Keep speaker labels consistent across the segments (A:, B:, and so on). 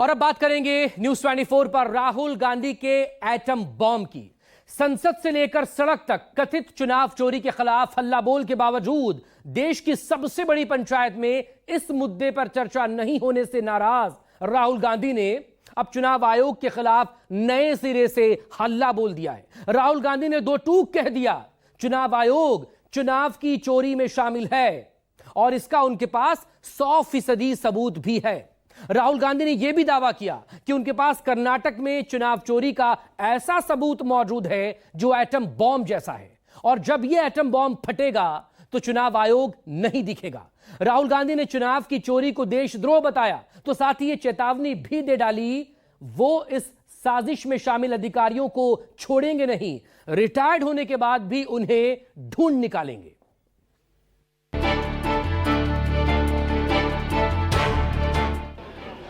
A: और अब बात करेंगे न्यूज 24 पर राहुल गांधी के एटम बॉम्ब की। संसद से लेकर सड़क तक कथित चुनाव चोरी के खिलाफ हल्ला बोल के बावजूद देश की सबसे बड़ी पंचायत में इस मुद्दे पर चर्चा नहीं होने से नाराज राहुल गांधी ने अब चुनाव आयोग के खिलाफ नए सिरे से हल्ला बोल दिया है। राहुल गांधी ने दो टूक कह दिया, चुनाव आयोग चुनाव की चोरी में शामिल है और इसका उनके पास 100% सबूत भी है। राहुल गांधी ने यह भी दावा किया कि उनके पास कर्नाटक में चुनाव चोरी का ऐसा सबूत मौजूद है जो एटम बॉम्ब जैसा है और जब यह एटम बॉम्ब फटेगा तो चुनाव आयोग नहीं दिखेगा। राहुल गांधी ने चुनाव की चोरी को देशद्रोह बताया तो साथ ही यह चेतावनी भी दे डाली वो इस साजिश में शामिल अधिकारियों को छोड़ेंगे नहीं, रिटायर्ड होने के बाद भी उन्हें ढूंढ निकालेंगे।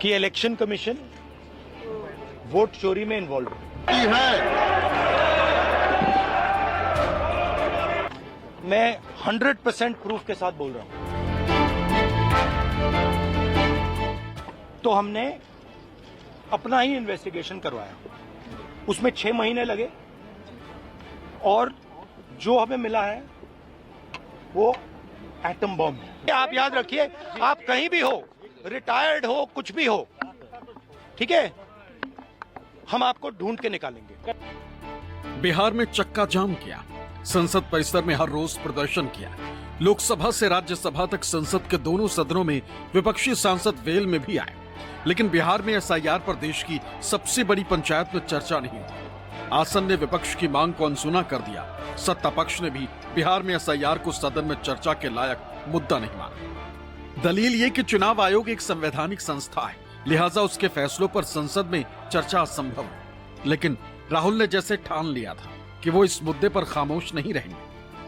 B: कि इलेक्शन कमीशन वोट चोरी में इन्वॉल्व है। मैं 100% प्रूफ के साथ बोल रहा हूं। तो हमने अपना ही इन्वेस्टिगेशन करवाया, उसमें 6 महीने लगे और जो हमें मिला है वो एटम बॉम्ब है। आप याद रखिए, आप कहीं भी हो, रिटायर्ड हो, कुछ भी हो, ठीक है, हम आपको ढूंढ के निकालेंगे।
C: बिहार में चक्का जाम किया, संसद परिसर में हर रोज प्रदर्शन किया, लोकसभा से राज्यसभा तक संसद के दोनों सदनों में विपक्षी सांसद वेल में भी आए, लेकिन बिहार में एसआईआर पर देश की सबसे बड़ी पंचायत में चर्चा नहीं हुई। आसन ने विपक्ष की मांग को अनसुना कर दिया, सत्ता पक्ष ने भी बिहार में एसआईआर को सदन में चर्चा के लायक मुद्दा नहीं माना। दलील ये कि चुनाव आयोग एक संवैधानिक संस्था है, लिहाजा उसके फैसलों पर संसद में चर्चा असंभव है। लेकिन राहुल ने जैसे ठान लिया था कि वो इस मुद्दे पर खामोश नहीं रहेंगे,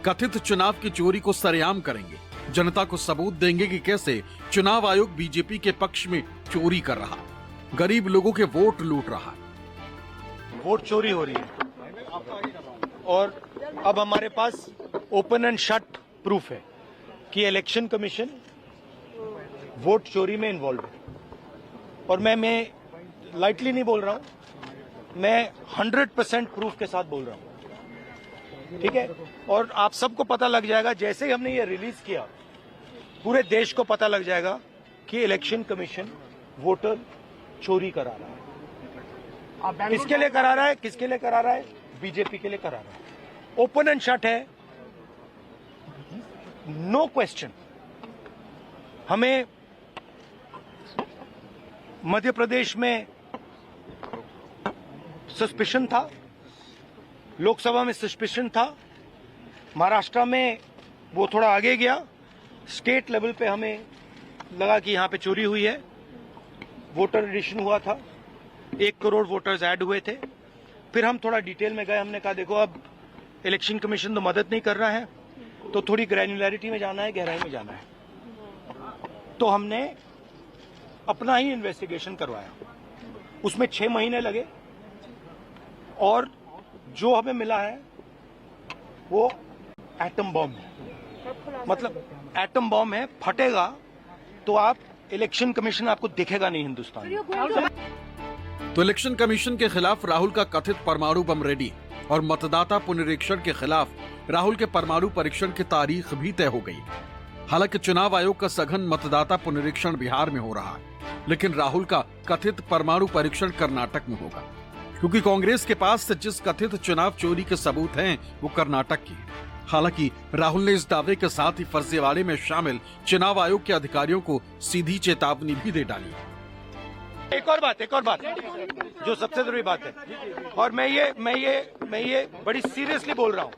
C: कथित चुनाव की चोरी को सरेआम करेंगे, जनता को सबूत देंगे कि कैसे चुनाव आयोग बीजेपी के पक्ष में चोरी कर रहा, गरीब लोगों के वोट लूट रहा।
B: वोट चोरी हो रही है और अब हमारे पास ओपन एंड शट प्रूफ है कि इलेक्शन कमीशन वोट चोरी में इन्वॉल्व है। और मैं लाइटली नहीं बोल रहा हूं, मैं 100% प्रूफ के साथ बोल रहा हूं, ठीक है। और आप सबको पता लग जाएगा, जैसे ही हमने ये रिलीज किया पूरे देश को पता लग जाएगा कि इलेक्शन कमीशन वोटर चोरी करा रहा है। किसके लिए करा रहा है, किसके लिए करा रहा है? बीजेपी के लिए करा रहा है। ओपन एंड शट है, नो क्वेश्चन। हमें मध्य प्रदेश में सस्पिशन था, लोकसभा में सस्पिशन था, महाराष्ट्र में वो थोड़ा आगे गया, स्टेट लेवल पे हमें लगा कि यहां पे चोरी हुई है। वोटर एडिशन हुआ था, 1 करोड़ वोटर्स ऐड हुए थे। फिर हम थोड़ा डिटेल में गए, हमने कहा देखो अब इलेक्शन कमीशन तो मदद नहीं कर रहा है, तो थोड़ी ग्रैन्युलैरिटी में जाना है, गहराई में जाना है। तो हमने अपना ही इन्वेस्टिगेशन करवाया, उसमें 6 महीने लगे और जो हमें मिला है वो एटम बॉम्ब है। मतलब एटम बॉम्ब है, फटेगा तो आप इलेक्शन कमीशन आपको दिखेगा नहीं हिंदुस्तान में।
C: तो इलेक्शन कमीशन के खिलाफ राहुल का कथित परमाणु बम रेडी और मतदाता पुनरीक्षण के खिलाफ राहुल के परमाणु परीक्षण की तारीख भी तय हो गई। हालांकि चुनाव आयोग का सघन मतदाता पुनरीक्षण बिहार में हो रहा है, लेकिन राहुल का कथित परमाणु परीक्षण कर्नाटक में होगा, क्योंकि कांग्रेस के पास जिस कथित चुनाव चोरी के सबूत हैं वो कर्नाटक की है। हालांकि राहुल ने इस दावे के साथ ही फर्जीवाड़े में शामिल चुनाव आयोग के अधिकारियों को सीधी चेतावनी भी दे डाली।
B: एक और बात जो सबसे जरूरी बात है, और मैं ये बड़ी सीरियसली बोल रहा हूं,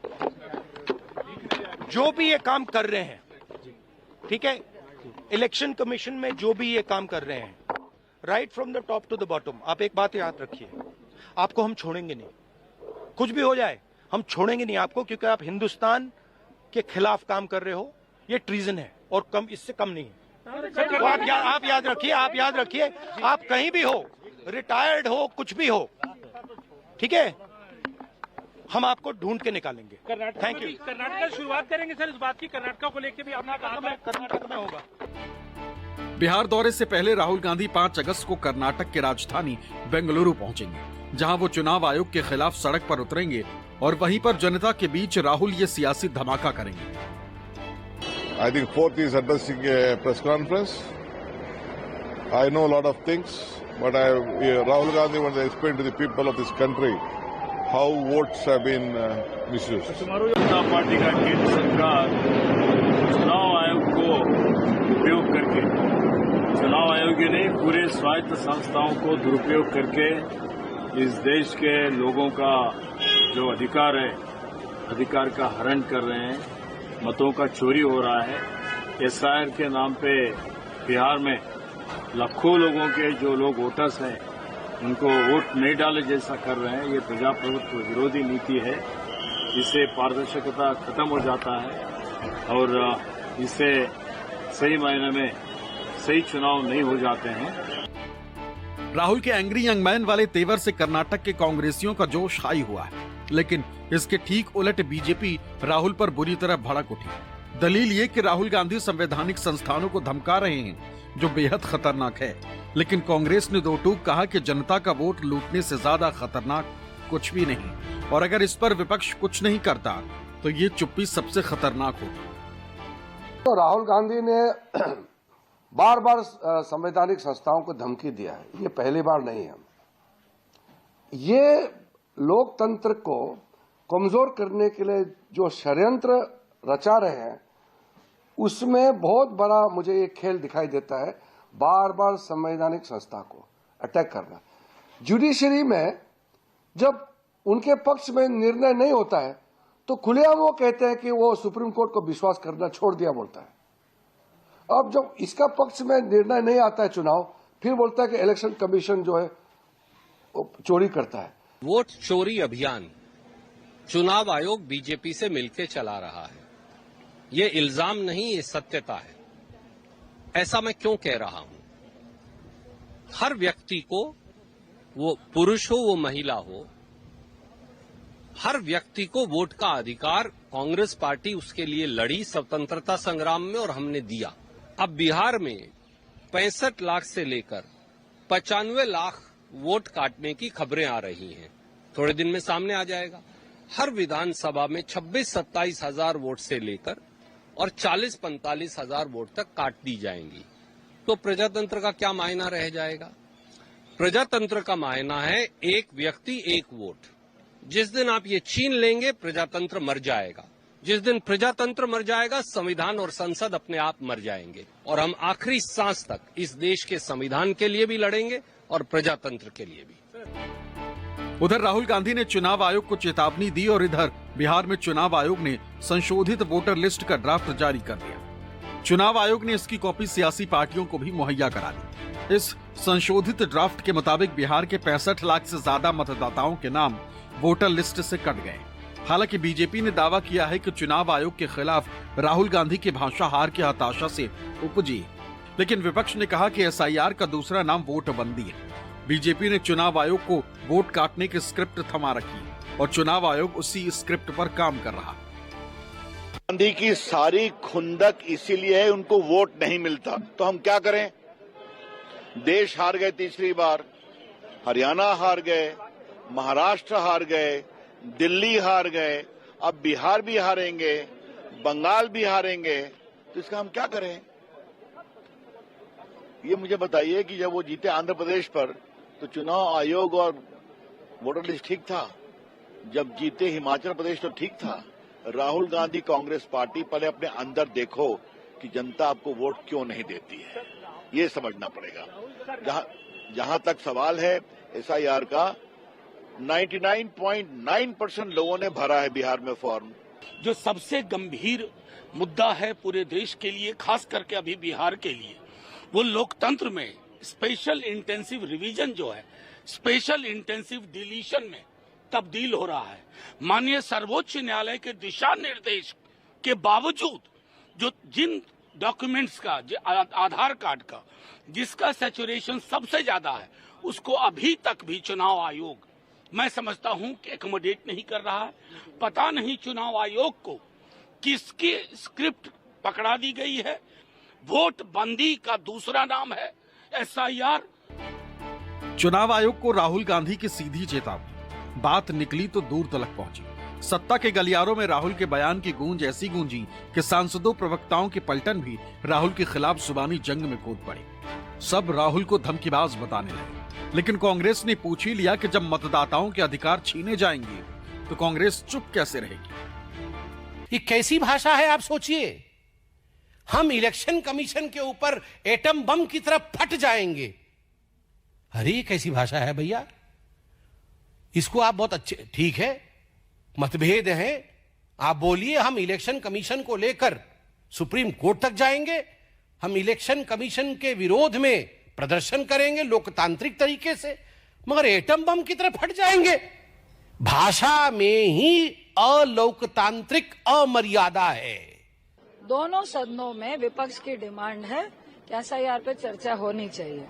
B: जो भी ये काम कर रहे हैं, ठीक है, इलेक्शन कमीशन में जो भी ये काम कर रहे हैं, right from the top to the bottom, आप एक बात याद रखिए, आपको हम छोड़ेंगे नहीं। कुछ भी हो जाए हम छोड़ेंगे नहीं आपको, क्योंकि आप हिंदुस्तान के खिलाफ काम कर रहे हो। ये ट्रीजन है और कम, इससे कम नहीं है। तो आप याद रखिए, आप कहीं भी हो, रिटायर्ड हो, कुछ भी हो, ठीक है, हम आपको ढूंढ के निकालेंगे। Thank you.
D: कर्नाटक शुरुआत करेंगे सर इस बात की, कर्नाटक को लेकर भी अपना कहा
B: कर्नाटक में होगा।
C: बिहार दौरे से पहले राहुल गांधी 5 अगस्त को कर्नाटक की राजधानी बेंगलुरु पहुंचेंगे, जहां वो चुनाव आयोग के खिलाफ सड़क पर उतरेंगे और वहीं पर जनता के बीच राहुल ये सियासी धमाका करेंगे।
D: I think fourth is addressing a press conference. I know a lot of things, but Rahul Gandhi wants to explain to the people of this country how votes have been misused.
E: Janata party का केंद्र सरकार चुनाव आयोग को उपयोग करके, चुनाव आयोग ही नहीं पूरे स्वायत्त संस्थाओं को दुरुपयोग करके इस देश के लोगों का जो अधिकार है, अधिकार का हरण कर रहे हैं, मतों का चोरी हो रहा है। एसआईआर के नाम पे बिहार में लाखों लोगों के जो लोग वोटर्स हैं उनको वोट नहीं डाले जैसा कर रहे हैं। ये प्रजाप्रभुत्व विरोधी नीति है। इससे पारदर्शिता खत्म हो जाता है और इससे सही मायने में सही चुनाव नहीं हो जाते हैं।
C: राहुल के एंग्री यंग मैन वाले तेवर से कर्नाटक के कांग्रेसियों का जोश हाई हुआ है, लेकिन इसके ठीक उलट बीजेपी राहुल पर बुरी तरह भड़क उठी। दलील ये कि राहुल गांधी संवैधानिक संस्थानों को धमका रहे हैं, जो बेहद खतरनाक है। लेकिन कांग्रेस ने दो टूक कहा कि जनता का वोट लूटने से ज्यादा खतरनाक कुछ भी नहीं, और अगर इस पर विपक्ष कुछ नहीं करता तो ये चुप्पी सबसे खतरनाक होगी।
F: तो राहुल गांधी ने बार बार संवैधानिक संस्थाओं को धमकी दिया है, ये पहली बार नहीं है। ये लोकतंत्र को कमजोर करने के लिए जो षड्यंत्र रचा रहे हैं, उसमें बहुत बड़ा मुझे ये खेल दिखाई देता है। बार बार संवैधानिक संस्था को अटैक करना। जुडिशरी में जब उनके पक्ष में निर्णय नहीं होता है तो खुलेआम वो कहते हैं कि वो सुप्रीम कोर्ट को विश्वास करना छोड़ दिया बोलता है। अब जब इसका पक्ष में निर्णय नहीं आता है चुनाव, फिर बोलता है कि इलेक्शन कमीशन जो है वो चोरी करता है।
G: वोट चोरी अभियान चुनाव आयोग बीजेपी से मिलकर चला रहा है। ये इल्जाम नहीं, ये सत्यता है। ऐसा मैं क्यों कह रहा हूं? हर व्यक्ति को, वो पुरुष हो वो महिला हो, हर व्यक्ति को वोट का अधिकार कांग्रेस पार्टी उसके लिए लड़ी स्वतंत्रता संग्राम में और हमने दिया। अब बिहार में 65 लाख से लेकर 95 लाख वोट काटने की खबरें आ रही हैं। थोड़े दिन में सामने आ जाएगा। हर विधानसभा में 26-27 हजार वोट से लेकर और 40-45 हजार वोट तक काट दी जाएंगी। तो प्रजातंत्र का क्या मायना रह जाएगा? प्रजातंत्र का मायना है एक व्यक्ति एक वोट। जिस दिन आप ये छीन लेंगे, प्रजातंत्र मर जाएगा। जिस दिन प्रजातंत्र मर जाएगा, संविधान और संसद अपने आप मर जाएंगे। और हम आखिरी सांस तक इस देश के संविधान के लिए भी लड़ेंगे और प्रजातंत्र के लिए भी।
C: उधर राहुल गांधी ने चुनाव आयोग को चेतावनी दी और इधर बिहार में चुनाव आयोग ने संशोधित वोटर लिस्ट का ड्राफ्ट जारी कर दिया। चुनाव आयोग ने इसकी कॉपी सियासी पार्टियों को भी मुहैया करा दी। इस संशोधित ड्राफ्ट के मुताबिक बिहार के 65 लाख से ज्यादा मतदाताओं के नाम वोटर लिस्ट से कट गए। हालांकि बीजेपी ने दावा किया है कि चुनाव आयोग के खिलाफ राहुल गांधी की भाषा हार की हताशा से उपजी, लेकिन विपक्ष ने कहा कि एसआईआर का दूसरा नाम वोटबंदी है। बीजेपी ने चुनाव आयोग को वोट काटने की स्क्रिप्ट थमा रखी और चुनाव आयोग उसी स्क्रिप्ट पर काम कर रहा।
H: गांधी की सारी खुंदक इसीलिए है, उनको वोट नहीं मिलता। तो हम क्या करें? देश हार गए तीसरी बार, हरियाणा हार गए, महाराष्ट्र हार गए, दिल्ली हार गए, अब बिहार भी हारेंगे, बंगाल भी हारेंगे। तो इसका हम क्या करें? ये मुझे बताइए कि जब वो जीते आंध्र प्रदेश पर तो चुनाव आयोग और वोटर लिस्ट ठीक था। जब जीते हिमाचल प्रदेश तो ठीक था। राहुल गांधी कांग्रेस पार्टी, पहले अपने अंदर देखो कि जनता आपको वोट क्यों नहीं देती है, ये समझना पड़ेगा। जहां तक सवाल है एसआईआर का, 99.9% लोगों ने भरा है बिहार में फॉर्म।
I: जो सबसे गंभीर मुद्दा है पूरे देश के लिए, खास करके अभी बिहार के लिए, वो लोकतंत्र में स्पेशल इंटेंसिव रिवीजन जो है, स्पेशल इंटेंसिव डिलीशन में तब्दील हो रहा है। माननीय सर्वोच्च न्यायालय के दिशा निर्देश के बावजूद जो जिन डॉक्यूमेंट्स का, आधार कार्ड का जिसका सैचुरेशन सबसे ज्यादा है, उसको अभी तक भी चुनाव आयोग, मैं समझता हूं कि एकोमोडेट नहीं कर रहा है। पता नहीं चुनाव आयोग को किसकी स्क्रिप्ट पकड़ा दी गई है। वोट बंदी का दूसरा नाम है SIR।
C: चुनाव आयोग को राहुल गांधी की सीधी चेतावनी। बात निकली तो दूर तलक पहुंची। सत्ता के गलियारों में राहुल के बयान की गूंज ऐसी गूंजी कि सांसदों प्रवक्ताओं के पलटन भी राहुल के खिलाफ जुबानी जंग में कूद पड़े। सब राहुल को धमकीबाज बताने लगे। लेकिन कांग्रेस ने पूछ ही लिया कि जब मतदाताओं के अधिकार छीने जाएंगे तो कांग्रेस चुप कैसे रहेगी।
J: ये कैसी भाषा है आप सोचिए। हम इलेक्शन कमीशन के ऊपर एटम बम की तरफ फट जाएंगे। अरे ये कैसी भाषा है भैया। इसको आप बहुत अच्छे, ठीक है मतभेद हैं, आप बोलिए। हम इलेक्शन कमीशन को लेकर सुप्रीम कोर्ट तक जाएंगे, हम इलेक्शन कमीशन के विरोध में प्रदर्शन करेंगे लोकतांत्रिक तरीके से, मगर एटम बम की तरफ हट जाएंगे। भाषा में ही अलोकतांत्रिक अमर्यादा है।
K: दोनों सदनों में विपक्ष की डिमांड है कि SIR पे चर्चा होनी चाहिए।